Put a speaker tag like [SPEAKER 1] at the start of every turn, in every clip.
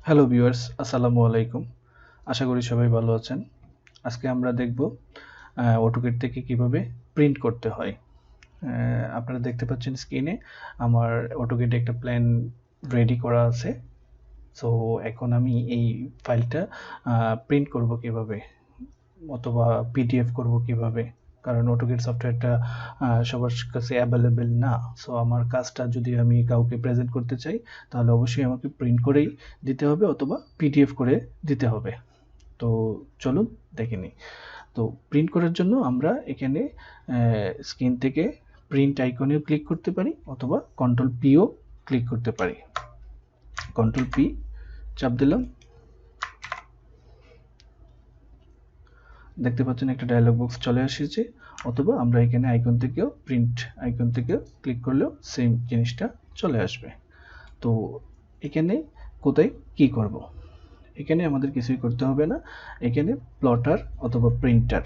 [SPEAKER 1] Hello viewers, আসসালামু আলাইকুম। আশা করি সবাই ভালো আছেন। আজকে আমরা দেখব অটোক্যাড থেকে কিভাবে প্রিন্ট করতে হয়। আপনারা দেখতে পাচ্ছেন স্ক্রিনে আমার অটোক্যাডে একটা প্ল্যান রেডি করা আছে। সো এখন আমি এই ফাইলটা প্রিন্ট করব কিভাবে অথবা পিডিএফ করব কিভাবে, কারণ অটোক্যাড সফটওয়্যারটা সবার কাছে অ্যাভেলেবেল না। সো আমার কাজটা যদি আমি কাউকে প্রেজেন্ট করতে চাই তাহলে অবশ্যই আমাকে প্রিন্ট করেই দিতে হবে অথবা পিডিএফ করে দিতে হবে। তো চলুন দেখে নিই। তো প্রিন্ট করার জন্য আমরা এখানে স্ক্রিন থেকে প্রিন্ট আইকনেও ক্লিক করতে পারি অথবা কন্ট্রোল পিও ক্লিক করতে পারি। কন্ট্রোল পি চাপ দিলাম, দেখতে পাচ্ছেন একটা ডায়লগ বক্স চলে এসেছে। অথবা আমরা এখানে আইকন থেকেও প্রিন্ট আইকন থেকেও ক্লিক করলেও সেম জিনিসটা চলে আসবে। তো এখানে কোথায় কি করব, এখানে আমাদের কিছুই করতে হবে না। এখানে প্লটার অথবা প্রিন্টার,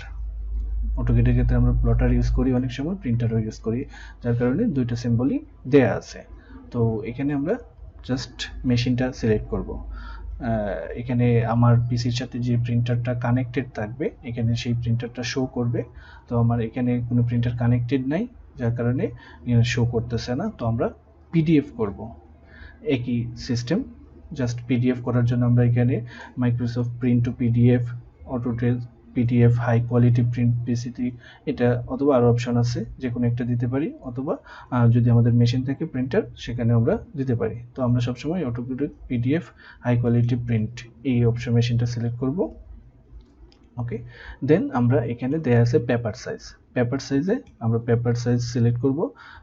[SPEAKER 1] অটোক্যাডের ক্ষেত্রে আমরা প্লটার ইউজ করি, অনেক সময় প্রিন্টারও ইউজ করি, যার কারণে দুইটা সিম্বলই দেয়া আছে। তো এখানে আমরা জাস্ট মেশিনটা সিলেক্ট করব। এখানে আমার পিসির সাথে যে প্রিন্টারটা কানেক্টেড থাকবে এখানে সেই প্রিন্টারটা শো করবে। তো আমার এখানে কোনো প্রিন্টার কানেক্টেড নাই, যার কারণে শো করতেছে না। তো আমরা পিডিএফ করব, একই সিস্টেম। জাস্ট পিডিএফ করার জন্য আমরা এখানে Microsoft print to PDF, Autodesk PDF, high quality print PCT, এটা অথবা আরও অপশন আছে, যে কোনো একটা দিতে পারি। অথবা যদি আমাদের মেশিন থাকে প্রিন্টার সেখানে আমরা দিতে পারি। তো আমরা সবসময় AutoCAD PDF high quality print এই অপশন মেশিনটা সিলেক্ট করব। ওকে, দেন আমরা এখানে দেয়া আছে পেপার সাইজ। পেপার সাইজে আমরা পেপার সাইজ সিলেক্ট করব।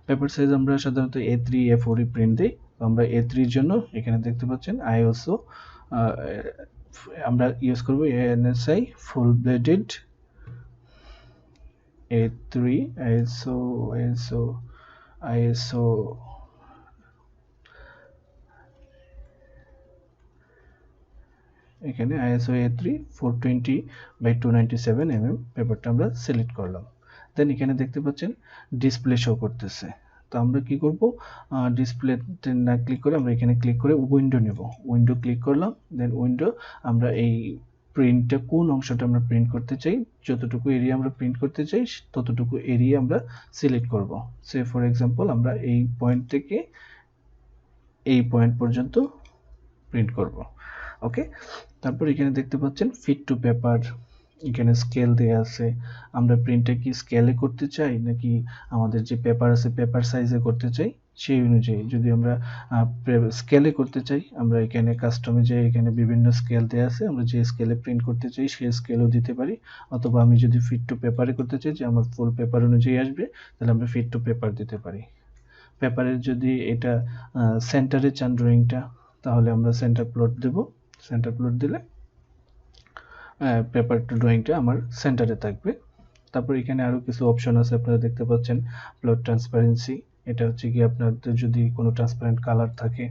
[SPEAKER 1] পেপার সাইজ আমরা সাধারণত A3 A4 প্রিন্ট দিই। তো আমরা A3 এর জন্য এখানে দেখতে পাচ্ছেন ISO আমরা ইউজ করব ANSI ফুল ব্লেডেড A3 ISO এখানে ISO A3 420/297 mm পেপারটা আমরা সিলেক্ট করলাম। দেন এখানে দেখতে পাচ্ছেন ডিসপ্লে শো করতেছে। তো আমরা কি করব, ডিসপ্লেতে না ক্লিক করে আমরা এখানে ক্লিক করে উইন্ডো নেব। উইন্ডো ক্লিক করলাম, দেন উইন্ডো আমরা এই প্রিন্টটা কোন অংশটা আমরা প্রিন্ট করতে চাই, যতটুকু এরিয়া আমরা প্রিন্ট করতে চাই ততটুকু এরিয়া আমরা সিলেক্ট করব। সে ফর এক্সাম্পল আমরা এই পয়েন্ট থেকে এই পয়েন্ট পর্যন্ত প্রিন্ট করব। ওকে, তারপর এখানে দেখতে পাচ্ছেন ফিট টু পেপার, এখানে স্কেল দেয়া আছে। আমরা প্রিন্টটা কি স্কেলে করতে চাই নাকি আমাদের যে পেপার আছে পেপার সাইজে করতে চাই, সেই অনুযায়ী যদি আমরা স্কেলে করতে চাই আমরা এখানে কাস্টমে যে এখানে বিভিন্ন স্কেল দেয়া আছে, আমরা যে স্কেলে প্রিন্ট করতে চাই সেই স্কেলও দিতে পারি। অথবা আমি যদি ফিট টু পেপারে করতে চাই যে আমার ফুল পেপার অনুযায়ী আসবে, তাহলে আমরা ফিট টু পেপার দিতে পারি। পেপারের যদি এটা সেন্টারে চান ড্রয়িংটা, তাহলে আমরা সেন্টার প্লট দেব। সেন্টার প্লট দিলে পেপার টু ড্রয়িংটা আমার সেন্টারে থাকবে। তারপর এখানে আরও কিছু অপশন আছে, আপনারা দেখতে পাচ্ছেন প্লট ট্রান্সপারেন্সি। এটা হচ্ছে কি আপনাদের যদি কোনো ট্রান্সপারেন্ট কালার থাকে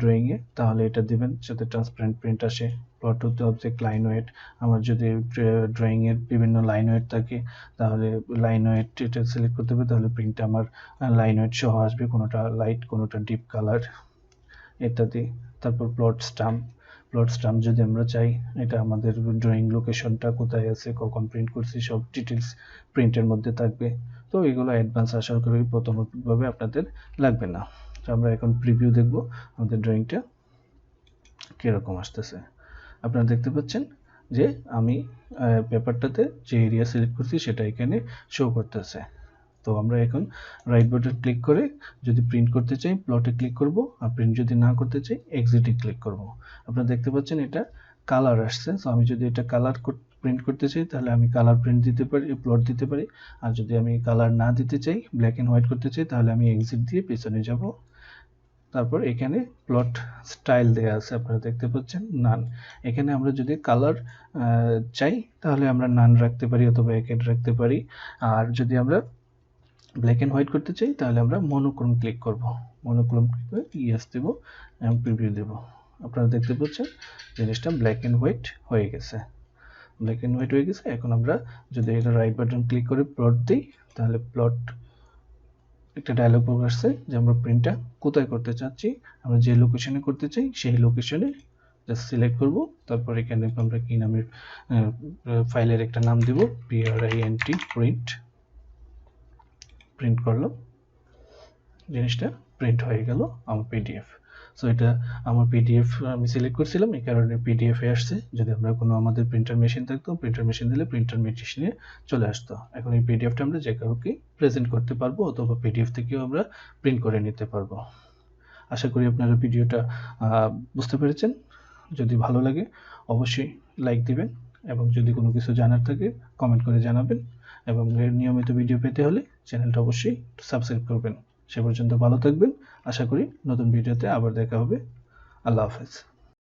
[SPEAKER 1] ড্রয়িংয়ে তাহলে এটা দিবেন যাতে ট্রান্সপারেন্ট প্রিন্ট আসে। Plot to object line weight, আমার যদি ড্রয়িংয়ের বিভিন্ন লাইন ওয়েট থাকে তাহলে লাইন ওয়েট এটা সিলেক্ট করতে হবে, তাহলে প্রিন্টটা আমার লাইন ওয়েট সহ আসবে, কোনোটা লাইট কোনোটা ডিপ কালার ইত্যাদি। তারপর প্লট স্টাম্প, প্লট স্টাম্প যদি আমরা চাই এটা আমাদের ড্রয়িং লোকেশনটা কোথায় আছে, কখন প্রিন্ট করছি সব ডিটেলস প্রিন্টের মধ্যে থাকবে। তো এগুলো অ্যাডভান্স আশা করি প্রথমভাবে আপনাদের লাগবে না। তো আমরা এখন প্রিভিউ দেখব আমাদের ড্রয়িংটা কীরকম আসতেছে। আপনারা দেখতে পাচ্ছেন যে আমি পেপারটাতে যে এরিয়া সিলেক্ট করছি সেটা এখানে শো করতেছে। তো আমরা এখন রাইট বাটন ক্লিক করে যদি প্রিন্ট করতে চাই প্লটে ক্লিক করব, আর প্রিন্ট যদি না করতে চাই এক্সিটে ক্লিক করব। আপনারা দেখতে পাচ্ছেন এটা কালার আসছে। সো আমি যদি এটা কালার প্রিন্ট করতে চাই তাহলে আমি কালার প্রিন্ট দিতে পারি, প্লট দিতে পারি। আর যদি আমি কালার না দিতে চাই ব্ল্যাক অ্যান্ড হোয়াইট করতে চাই তাহলে আমি এক্সিট দিয়ে পেছনে যাব। তারপর এখানে প্লট স্টাইল দেয়া আছে, আপনারা দেখতে পাচ্ছেন নান। এখানে আমরা যদি কালার চাই তাহলে আমরা নান রাখতে পারি অথবা একেড রাখতে পারি। আর যদি আমরা ব্ল্যাক অ্যান্ড হোয়াইট করতে চাই তাহলে আমরা মনোক্রোম ক্লিক করব। মনোক্রোম ক্লিক করে ইয়েস দেব এবং প্রিভিউ দেব। আপনারা দেখতে পাচ্ছেন জিনিসটা ব্ল্যাক অ্যান্ড হোয়াইট হয়ে গেছে। ব্ল্যাক অ্যান্ড হোয়াইট হয়ে গেছে। এখন আমরা যদি এটা রাইট বাটন ক্লিক করে প্লট দিই তাহলে প্লট একটা ডায়লগ বক্স আসছে যে আমরা প্রিন্টটা কোথায় করতে চাচ্ছি, আমরা যে লোকেশনে করতে চাই সেই লোকেশনে জাস্ট সিলেক্ট করব, তারপর এখানে আমরা কি নামের ফাইলের একটা নাম দিব, print প্রিন্ট করলাম, জিনিসটা প্রিন্ট হয়ে গেল আমার পিডিএফ। সো এটা আমার পিডিএফ আমি সিলেক্ট করছিলাম, এই কারণে পিডিএফ এ আসছে। যদি আমরা কোনো আমাদের প্রিন্টার মেশিন থাকতো, প্রিন্টার মেশিন দিলে প্রিন্টার মেশিনে চলে আসতো। এখন এই পিডিএফটা আমরা যে কাউকে প্রেজেন্ট করতে পারবো, অথবা পিডিএফ থেকেও আমরা প্রিন্ট করে নিতে পারবো। আশা করি আপনারা ভিডিওটা বুঝতে পেরেছেন। যদি ভালো লাগে অবশ্যই লাইক দিবেন, এবং যদি কোনো কিছু জানার থাকে কমেন্ট করে জানাবেন, এবং নিয়মিত ভিডিও পেতে হলে চ্যানেলটা অবশ্যই সাবস্ক্রাইব করবেন। সে পর্যন্ত ভালো থাকবেন। আশা করি নতুন ভিডিওতে আবার দেখা হবে। আল্লাহ হাফেজ।